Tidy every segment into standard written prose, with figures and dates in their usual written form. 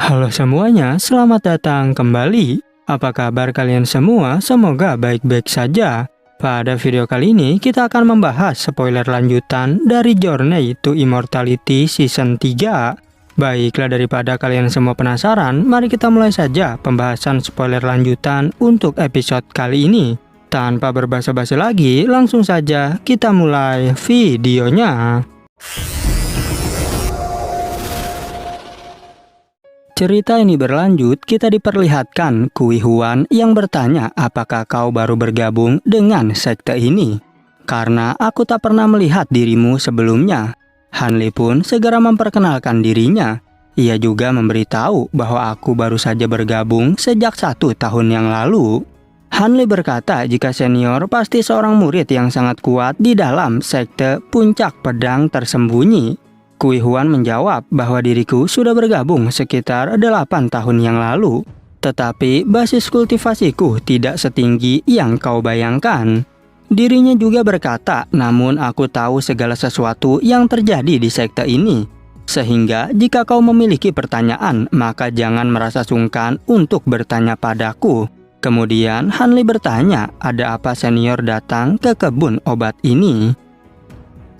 Halo semuanya, selamat datang kembali. Apa kabar kalian semua? Semoga baik-baik saja. Pada video kali ini, kita akan membahas spoiler lanjutan dari Journey to Immortality Season 3. Baiklah, daripada kalian semua penasaran, mari kita mulai saja pembahasan spoiler lanjutan untuk episode kali ini. Tanpa berbasa-basi lagi, langsung saja kita mulai videonya. Cerita ini berlanjut, kita diperlihatkan Kui Huan yang bertanya apakah kau baru bergabung dengan sekte ini. Karena aku tak pernah melihat dirimu sebelumnya. Han Li pun segera memperkenalkan dirinya. Ia juga memberitahu bahwa aku baru saja bergabung sejak 1 tahun yang lalu. Han Li berkata jika senior pasti seorang murid yang sangat kuat di dalam sekte Puncak Pedang Tersembunyi. Kui Huan menjawab bahwa diriku sudah bergabung sekitar 8 tahun yang lalu. Tetapi basis kultivasiku tidak setinggi yang kau bayangkan. Dirinya juga berkata, namun aku tahu segala sesuatu yang terjadi di sekte ini. Sehingga jika kau memiliki pertanyaan, maka jangan merasa sungkan untuk bertanya padaku. Kemudian Han Li bertanya, ada apa senior datang ke kebun obat ini?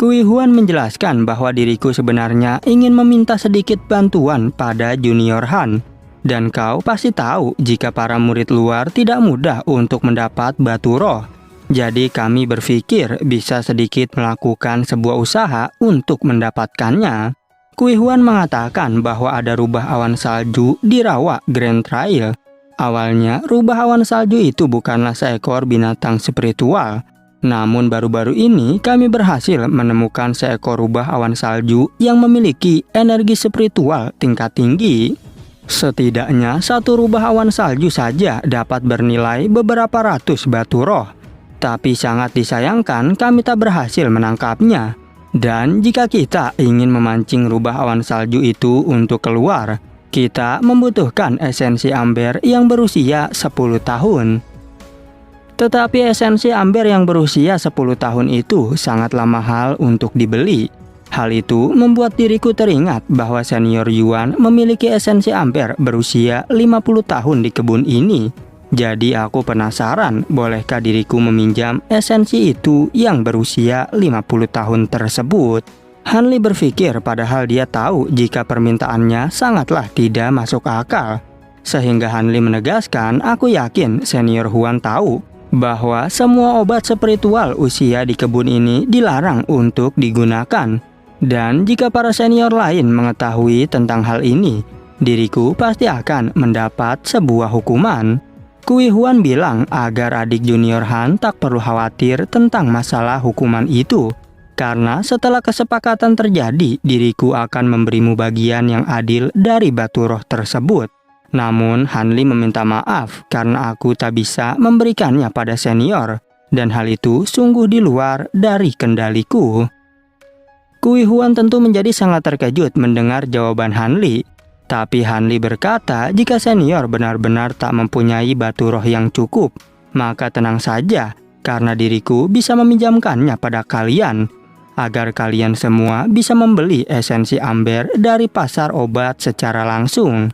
Kui Huan menjelaskan bahwa diriku sebenarnya ingin meminta sedikit bantuan pada junior Han. Dan kau pasti tahu jika para murid luar tidak mudah untuk mendapat batu roh. Jadi kami berpikir bisa sedikit melakukan sebuah usaha untuk mendapatkannya. Kui Huan mengatakan bahwa ada rubah awan salju di rawa Grand Trail. Awalnya rubah awan salju itu bukanlah seekor binatang spiritual. Namun baru-baru ini kami berhasil menemukan seekor rubah awan salju yang memiliki energi spiritual tingkat tinggi. Setidaknya satu rubah awan salju saja dapat bernilai beberapa ratus batu roh. Tapi sangat disayangkan kami tak berhasil menangkapnya. Dan jika kita ingin memancing rubah awan salju itu untuk keluar, kita membutuhkan esensi amber yang berusia 10 tahun. Tetapi esensi amber yang berusia 10 tahun itu sangatlah mahal untuk dibeli. Hal itu membuat diriku teringat bahwa senior Yuan memiliki esensi amber berusia 50 tahun di kebun ini. Jadi aku penasaran, bolehkah diriku meminjam esensi itu yang berusia 50 tahun tersebut? Han Li berpikir padahal dia tahu jika permintaannya sangatlah tidak masuk akal. Sehingga Han Li menegaskan, aku yakin senior Huan tahu bahwa semua obat spiritual usia di kebun ini dilarang untuk digunakan. Dan jika para senior lain mengetahui tentang hal ini, diriku pasti akan mendapat sebuah hukuman. Kui Huan bilang agar adik junior Han tak perlu khawatir tentang masalah hukuman itu. Karena setelah kesepakatan terjadi, diriku akan memberimu bagian yang adil dari batu roh tersebut. Namun Han Li meminta maaf karena aku tak bisa memberikannya pada senior. Dan hal itu sungguh di luar dari kendaliku. Kui Huan tentu menjadi sangat terkejut mendengar jawaban Han Li. Tapi Han Li berkata jika senior benar-benar tak mempunyai batu roh yang cukup, maka tenang saja karena diriku bisa meminjamkannya pada kalian. Agar kalian semua bisa membeli esensi amber dari pasar obat secara langsung.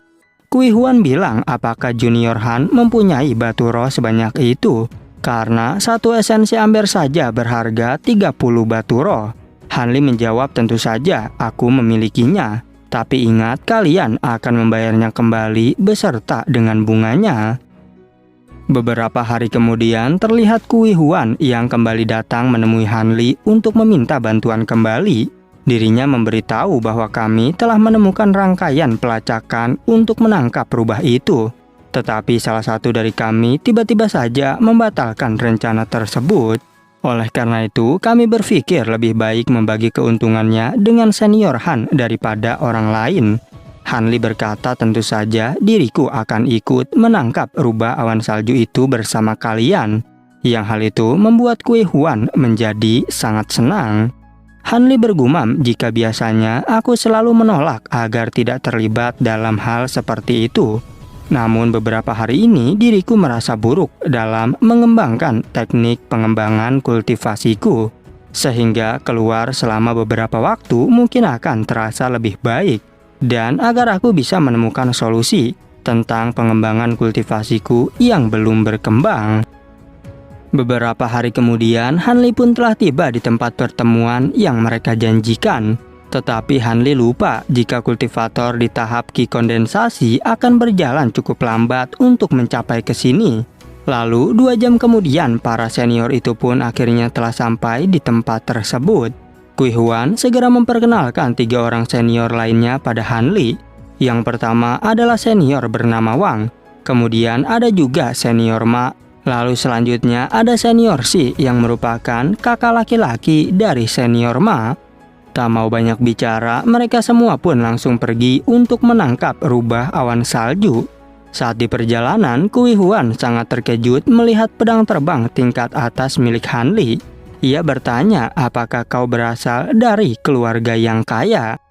Kui Huan bilang apakah junior Han mempunyai batu roh sebanyak itu? Karena satu esensi amber saja berharga 30 batu roh. Han Li menjawab tentu saja aku memilikinya. Tapi ingat kalian akan membayarnya kembali beserta dengan bunganya. Beberapa hari kemudian terlihat Kui Huan yang kembali datang menemui Han Li untuk meminta bantuan kembali. Dirinya memberitahu bahwa kami telah menemukan rangkaian pelacakan untuk menangkap rubah itu. Tetapi salah satu dari kami tiba-tiba saja membatalkan rencana tersebut. Oleh karena itu, kami berpikir lebih baik membagi keuntungannya dengan senior Han daripada orang lain. Han Li berkata tentu saja diriku akan ikut menangkap rubah awan salju itu bersama kalian. Yang hal itu membuat Kui Huan menjadi sangat senang. Han Li bergumam jika biasanya aku selalu menolak agar tidak terlibat dalam hal seperti itu. Namun beberapa hari ini diriku merasa buruk dalam mengembangkan teknik pengembangan kultivasiku. Sehingga keluar selama beberapa waktu mungkin akan terasa lebih baik. dan agar aku bisa menemukan solusi tentang pengembangan kultivasiku yang belum berkembang. Beberapa hari kemudian, Hanli pun telah tiba di tempat pertemuan yang mereka janjikan. Tetapi Hanli lupa jika kultivator di tahap Qi kondensasi akan berjalan cukup lambat untuk mencapai ke sini. Lalu 2 jam kemudian, para senior itu pun akhirnya telah sampai di tempat tersebut. Kui Huan segera memperkenalkan 3 orang senior lainnya pada Hanli. Yang pertama adalah senior bernama Wang, kemudian ada juga senior Ma, lalu selanjutnya ada senior Si yang merupakan kakak laki-laki dari senior Ma. Tak mau banyak bicara, mereka semua pun langsung pergi untuk menangkap rubah awan salju. Saat di perjalanan, Kui Huan sangat terkejut melihat pedang terbang tingkat atas milik Hanli. Ia bertanya, apakah kau berasal dari keluarga yang kaya?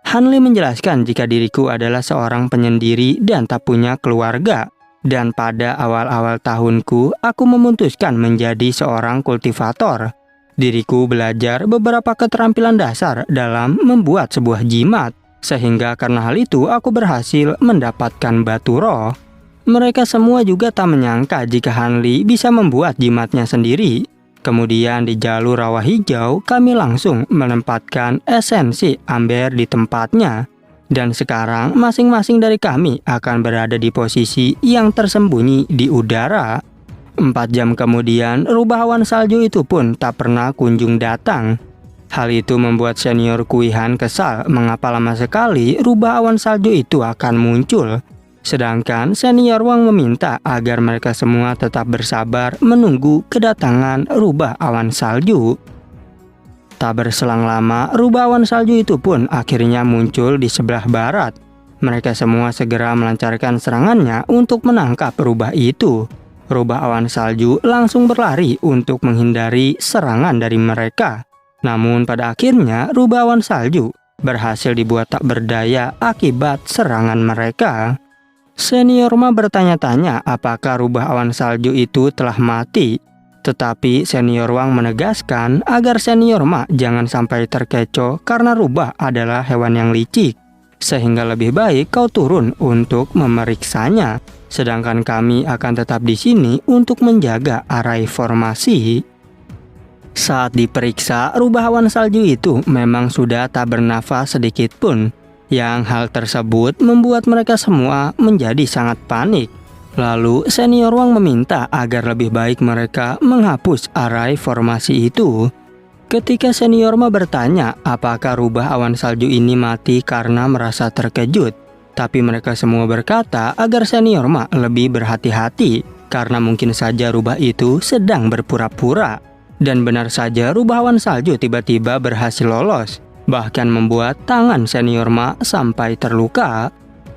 Hanli menjelaskan jika diriku adalah seorang penyendiri dan tak punya keluarga. Dan pada awal-awal tahunku, aku memutuskan menjadi seorang kultivator. Diriku belajar beberapa keterampilan dasar dalam membuat sebuah jimat. Sehingga karena hal itu aku berhasil mendapatkan batu roh. Mereka semua juga tak menyangka jika Hanli bisa membuat jimatnya sendiri. Kemudian di jalur rawa hijau, kami langsung menempatkan esensi amber di tempatnya. Dan sekarang masing-masing dari kami akan berada di posisi yang tersembunyi di udara. 4 jam kemudian, rubah awan salju itu pun tak pernah kunjung datang. Hal itu membuat senior Kui Han kesal mengapa lama sekali rubah awan salju itu akan muncul. Sedangkan senior Wang meminta agar mereka semua tetap bersabar menunggu kedatangan rubah awan salju. Tak berselang lama, rubah awan salju itu pun akhirnya muncul di sebelah barat. Mereka semua segera melancarkan serangannya untuk menangkap rubah itu. Rubah awan salju langsung berlari untuk menghindari serangan dari mereka. Namun pada akhirnya rubah awan salju berhasil dibuat tak berdaya akibat serangan mereka. Senior Ma bertanya-tanya apakah rubah awan salju itu telah mati. Tetapi senior Wang menegaskan agar senior Ma jangan sampai terkecoh karena rubah adalah hewan yang licik. Sehingga lebih baik kau turun untuk memeriksanya. Sedangkan kami akan tetap di sini untuk menjaga arai formasi. Saat diperiksa, rubah awan salju itu memang sudah tak bernafas sedikit pun. Yang hal tersebut membuat mereka semua menjadi sangat panik. Lalu senior Wang meminta agar lebih baik mereka menghapus arai formasi itu. Ketika senior Ma bertanya apakah rubah awan salju ini mati karena merasa terkejut. Tapi mereka semua berkata agar senior Ma lebih berhati-hati karena mungkin saja rubah itu sedang berpura-pura. Dan benar saja rubah awan salju tiba-tiba berhasil lolos. Bahkan membuat tangan senior Ma sampai terluka.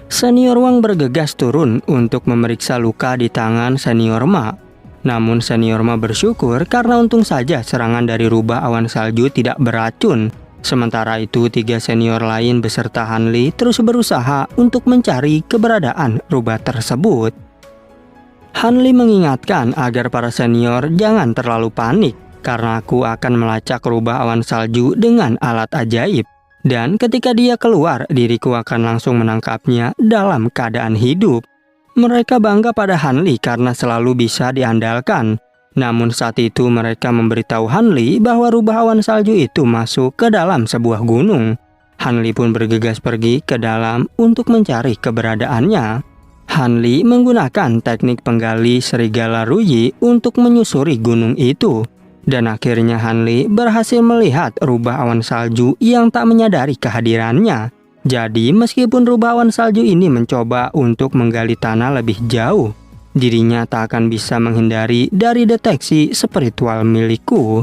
Senior Wang bergegas turun untuk memeriksa luka di tangan senior Ma. Namun senior Ma bersyukur karena untung saja serangan dari rubah awan salju tidak beracun. Sementara itu 3 senior lain beserta Hanli terus berusaha untuk mencari keberadaan rubah tersebut. Hanli mengingatkan agar para senior jangan terlalu panik. Karena aku akan melacak rubah awan salju dengan alat ajaib. Dan ketika dia keluar, diriku akan langsung menangkapnya dalam keadaan hidup. Mereka bangga pada Hanli karena selalu bisa diandalkan. Namun saat itu mereka memberitahu Hanli bahwa rubah awan salju itu masuk ke dalam sebuah gunung. Hanli pun bergegas pergi ke dalam untuk mencari keberadaannya. Hanli menggunakan teknik penggali serigala Ruyi untuk menyusuri gunung itu. Dan akhirnya Hanli berhasil melihat rubah awan salju yang tak menyadari kehadirannya. Jadi meskipun rubah awan salju ini mencoba untuk menggali tanah lebih jauh, dirinya tak akan bisa menghindari dari deteksi spiritual milikku.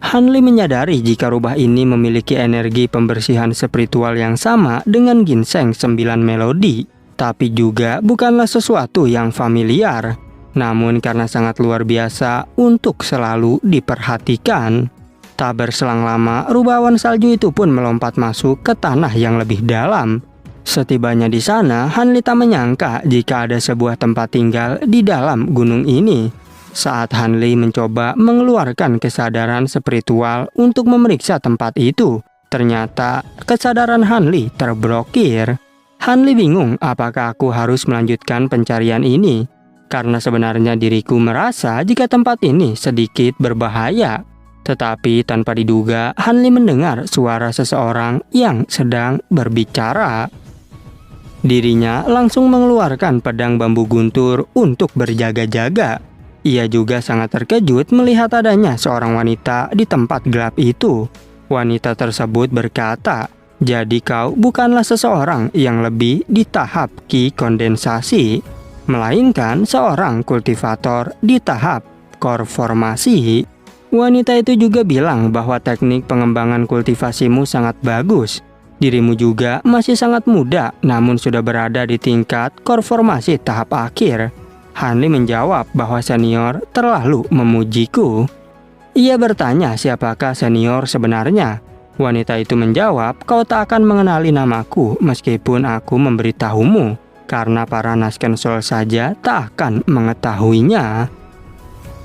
Hanli menyadari jika rubah ini memiliki energi pembersihan spiritual yang sama dengan ginseng 9 melodi, tapi juga bukanlah sesuatu yang familiar. Namun karena sangat luar biasa untuk selalu diperhatikan. Tak berselang lama, rubah awan salju itu pun melompat masuk ke tanah yang lebih dalam. Setibanya di sana, Hanli tak menyangka jika ada sebuah tempat tinggal di dalam gunung ini. Saat Hanli mencoba mengeluarkan kesadaran spiritual untuk memeriksa tempat itu, Ternyata kesadaran Hanli terblokir. Hanli bingung apakah aku harus melanjutkan pencarian ini, karena sebenarnya diriku merasa jika tempat ini sedikit berbahaya. Tetapi tanpa diduga, Hanli mendengar suara seseorang yang sedang berbicara. Dirinya langsung mengeluarkan pedang bambu guntur untuk berjaga-jaga. Ia juga sangat terkejut melihat adanya seorang wanita di tempat gelap itu. Wanita tersebut berkata, "Jadi kau bukanlah seseorang yang lebih di tahap ki kondensasi, melainkan seorang kultivator di tahap core formasi." Wanita itu juga bilang bahwa teknik pengembangan kultivasimu sangat bagus. Dirimu juga masih sangat muda, namun sudah berada di tingkat core formasi tahap akhir. Hanli menjawab bahwa senior terlalu memujiku. Ia bertanya siapakah senior sebenarnya. Wanita itu menjawab, "Kau tak akan mengenali namaku meskipun aku memberitahumu, karena para Naskensol saja tak akan mengetahuinya."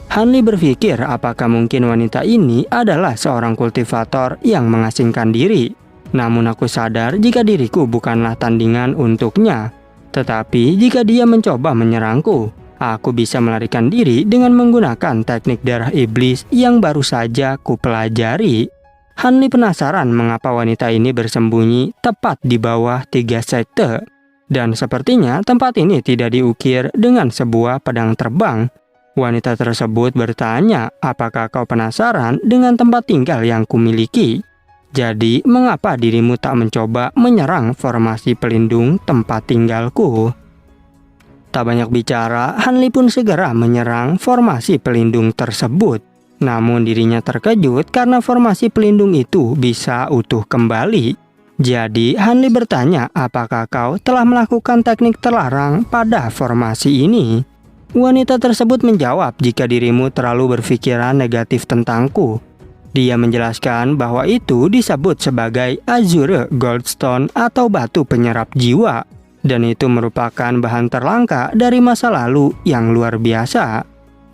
Hanli berpikir apakah mungkin wanita ini adalah seorang kultivator yang mengasingkan diri. Namun aku sadar jika diriku bukanlah tandingan untuknya. Tetapi jika dia mencoba menyerangku, aku bisa melarikan diri dengan menggunakan teknik darah iblis yang baru saja kupelajari. Hanli penasaran mengapa wanita ini bersembunyi tepat di bawah 3 sekte. Dan sepertinya tempat ini tidak diukir dengan sebuah pedang terbang. Wanita tersebut bertanya, "Apakah kau penasaran dengan tempat tinggal yang kumiliki? Jadi, mengapa dirimu tak mencoba menyerang formasi pelindung tempat tinggalku?" Tak banyak bicara, Hanli pun segera menyerang formasi pelindung tersebut. Namun dirinya terkejut karena formasi pelindung itu bisa utuh kembali. Jadi, Hanli bertanya, "Apakah kau telah melakukan teknik terlarang pada formasi ini?" Wanita tersebut menjawab, "Jika dirimu terlalu berpikiran negatif tentangku." Dia menjelaskan bahwa itu disebut sebagai Azure Goldstone atau batu penyerap jiwa, dan itu merupakan bahan terlangka dari masa lalu yang luar biasa.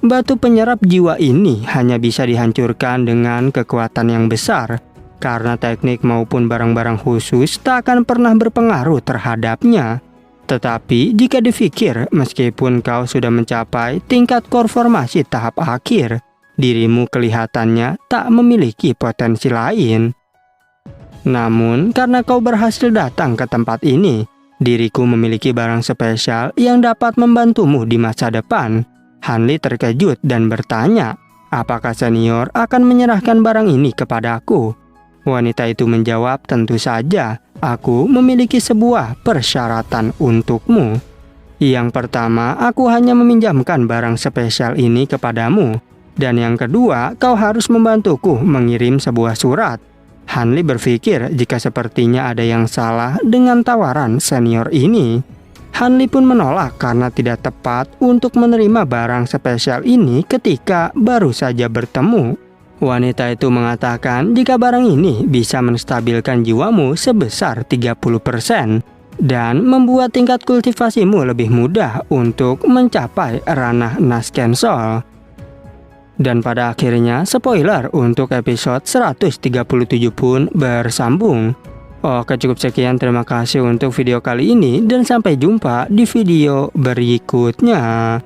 Batu penyerap jiwa ini hanya bisa dihancurkan dengan kekuatan yang besar, karena teknik maupun barang-barang khusus tak akan pernah berpengaruh terhadapnya. Tetapi jika dipikir, meskipun kau sudah mencapai tingkat core formasi tahap akhir, dirimu kelihatannya tak memiliki potensi lain. Namun, karena kau berhasil datang ke tempat ini, diriku memiliki barang spesial yang dapat membantumu di masa depan. Hanli terkejut dan bertanya, "Apakah senior akan menyerahkan barang ini kepadaku?" Wanita itu menjawab, "Tentu saja, aku memiliki sebuah persyaratan untukmu. Yang pertama, aku hanya meminjamkan barang spesial ini kepadamu. Dan yang kedua, kau harus membantuku mengirim sebuah surat." Hanli berpikir jika sepertinya ada yang salah dengan tawaran senior ini. Hanli pun menolak karena tidak tepat untuk menerima barang spesial ini ketika baru saja bertemu. Wanita itu mengatakan jika barang ini bisa menstabilkan jiwamu sebesar 30% dan membuat tingkat kultivasimu lebih mudah untuk mencapai ranah Naskensol. Dan pada akhirnya, spoiler untuk episode 137 pun bersambung. Oke, cukup sekian, terima kasih untuk video kali ini dan sampai jumpa di video berikutnya.